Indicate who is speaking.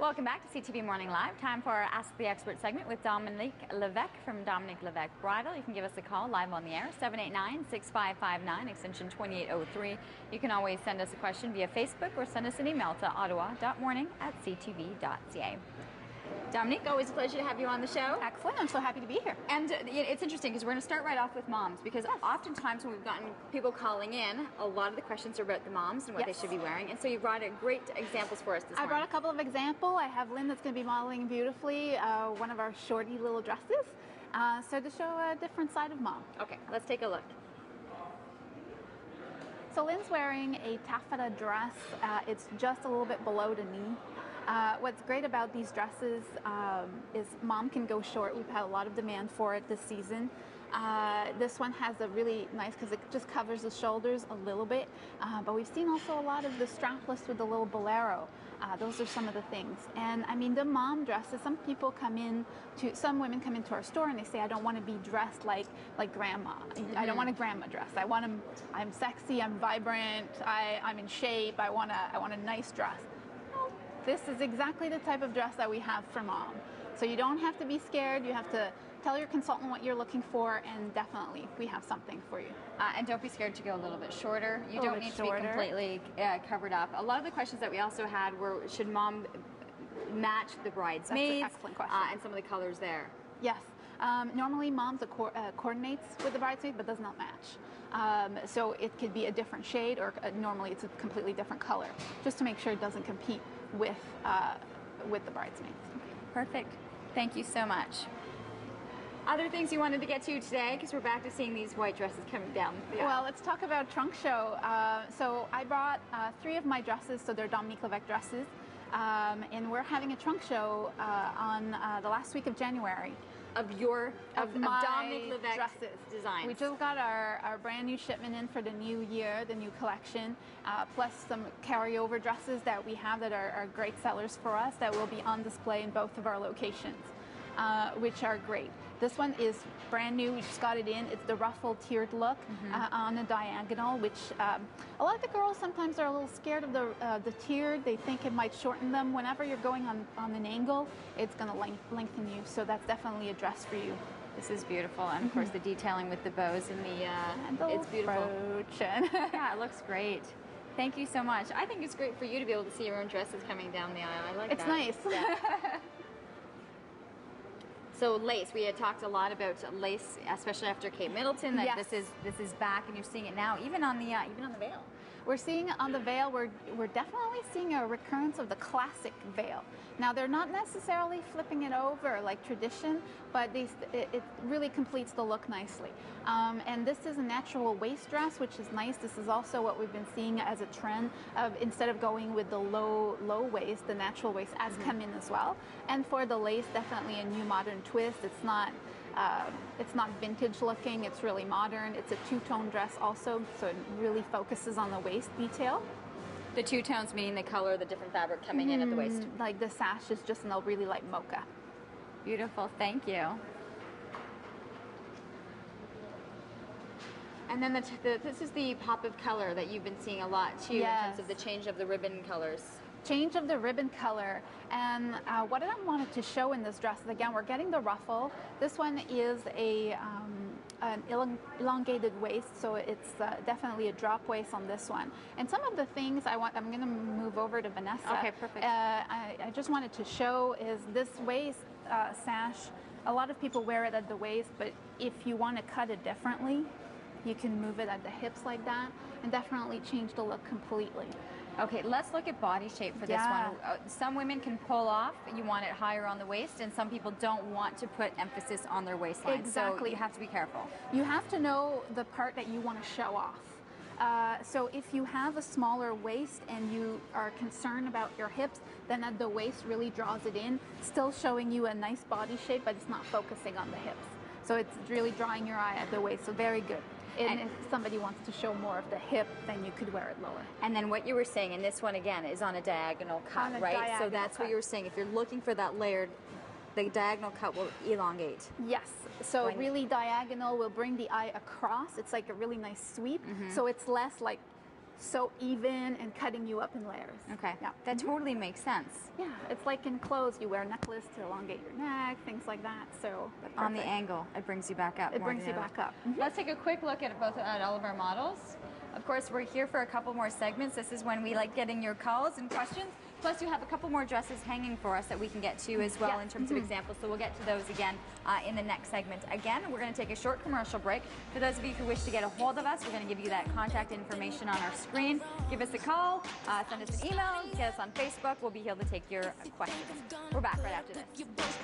Speaker 1: Welcome back to CTV Morning Live. Time for our Ask the Expert segment with Dominique Levesque from Dominique Levesque Bridal. You can give us a call live on the air, 789-6559, extension 2803. You can always send us a question via Facebook or send us an email to ottawa.morning@ctv.ca. Dominique, always a pleasure to have you on the show.
Speaker 2: Excellent. I'm so happy to be here.
Speaker 1: And it's interesting because we're going to start right off with moms, because oftentimes when we've gotten people calling in, a lot of the questions are about the moms and what they should be wearing. And so you brought great examples for us this morning.
Speaker 2: I brought a couple of examples. I have Lynn that's going to be modeling beautifully one of our shorty little dresses. So to show a different side of mom.
Speaker 1: Okay, let's take a look.
Speaker 2: So Lynn's wearing a taffeta dress. It's just a little bit below the knee. What's great about these dresses is mom can go short. We've had a lot of demand for it this season. This one has a really nice, because it just covers the shoulders a little bit, but we've seen also a lot of the strapless with the little bolero. Those are some of the things. And I mean, the mom dresses, some women come into our store and they say, I don't want to be dressed like grandma. Mm-hmm. I don't want a grandma dress. I'm sexy, I'm vibrant, I'm in shape, I want a nice dress. This is exactly the type of dress that we have for mom. So you don't have to be scared. You have to tell your consultant what you're looking for, and definitely we have something for you.
Speaker 1: And don't be scared to go a little bit shorter. You don't need to be completely covered up. A lot of the questions that we also had were, should mom match the bridesmaids?
Speaker 2: That's an excellent question.
Speaker 1: And some of the colors there.
Speaker 2: Yes. Normally moms coordinates with the bridesmaid but does not match. So it could be a different shade, or normally it's a completely different color, just to make sure it doesn't compete with the bridesmaids.
Speaker 1: Perfect. Thank you so much. Other things you wanted to get to today, because we're back to seeing these white dresses coming down the aisle.
Speaker 2: Well, let's talk about trunk show. So I brought 3 of my dresses, so they're Dominique Levesque dresses, and we're having a trunk show on the last week of January.
Speaker 1: Of Dominique Levesque
Speaker 2: dresses
Speaker 1: designs.
Speaker 2: We just got our brand new shipment in for the new year, the new collection, plus some carryover dresses that we have that are great sellers for us that will be on display in both of our locations, which are great. This one is brand new. We just got it in. It's the ruffled tiered look on a diagonal, which a lot of the girls sometimes are a little scared of the tiered. They think it might shorten them. Whenever you're going on an angle, it's going to lengthen you. So that's definitely a dress for you.
Speaker 1: This is beautiful, and of course the detailing with the bows and it's beautiful.
Speaker 2: Brooch.
Speaker 1: Yeah, it looks great. Thank you so much. I think it's great for you to be able to see your own dresses coming down the aisle. I like that.
Speaker 2: It's nice.
Speaker 1: Yeah. So lace, we had talked a lot about lace, especially after Kate Middleton. That this is back, and you're seeing it now, even on the veil.
Speaker 2: We're seeing it on the veil. We're definitely seeing a recurrence of the classic veil. Now they're not necessarily flipping it over like tradition, but it really completes the look nicely. And this is a natural waist dress, which is nice. This is also what we've been seeing as a trend of, instead of going with the low waist, the natural waist has come in as well. And for the lace, definitely a new modern twist. It's not vintage looking, it's really modern. It's a two-tone dress also, so it really focuses on the waist detail.
Speaker 1: The two tones meaning the color, the different fabric coming in at the waist.
Speaker 2: Like the sash is just in a really light mocha.
Speaker 1: Beautiful, thank you. And then this is the pop of color that you've been seeing a lot too, in terms of the change of the ribbon colors.
Speaker 2: Change of the ribbon color. And what I wanted to show in this dress is, again, we're getting the ruffle. This one is an elongated waist, so it's definitely a drop waist on this one. And some of the things I'm going to move over to Vanessa.
Speaker 1: Okay, perfect.
Speaker 2: I just wanted to show is this waist sash. A lot of people wear it at the waist, but if you want to cut it differently, you can move it at the hips like that and definitely change the look completely.
Speaker 1: Okay, let's look at body shape for this one. Some women can pull off, you want it higher on the waist, and some people don't want to put emphasis on their waistline.
Speaker 2: Exactly.
Speaker 1: So you have to be careful.
Speaker 2: You have to know the part that you want to show off. So if you have a smaller waist and you are concerned about your hips, then at the waist really draws it in, still showing you a nice body shape, but it's not focusing on the hips. So it's really drawing your eye at the waist, so very good. And if somebody wants to show more of the hip, then you could wear it lower.
Speaker 1: And then what you were saying, and this one again is on a diagonal cut, right? So that's what you were saying. If you're looking for that layered, the diagonal cut will elongate.
Speaker 2: Yes. So really diagonal will bring the eye across. It's like a really nice sweep. So it's less like so even and cutting you up in layers.
Speaker 1: Okay,
Speaker 2: Yeah.
Speaker 1: that totally makes sense.
Speaker 2: Yeah, it's like in clothes, you wear a necklace to elongate your neck, things like that. So
Speaker 1: On the angle, it brings you back up.
Speaker 2: it brings you back up.
Speaker 1: Let's take a quick look at all of our models. Of course, we're here for a couple more segments. This is when we like getting your calls and questions. Plus, you have a couple more dresses hanging for us that we can get to as well in terms of examples. So we'll get to those again in the next segment. Again, we're going to take a short commercial break. For those of you who wish to get a hold of us, we're going to give you that contact information on our screen. Give us a call, send us an email, get us on Facebook. We'll be here to take your questions. We're back right after this.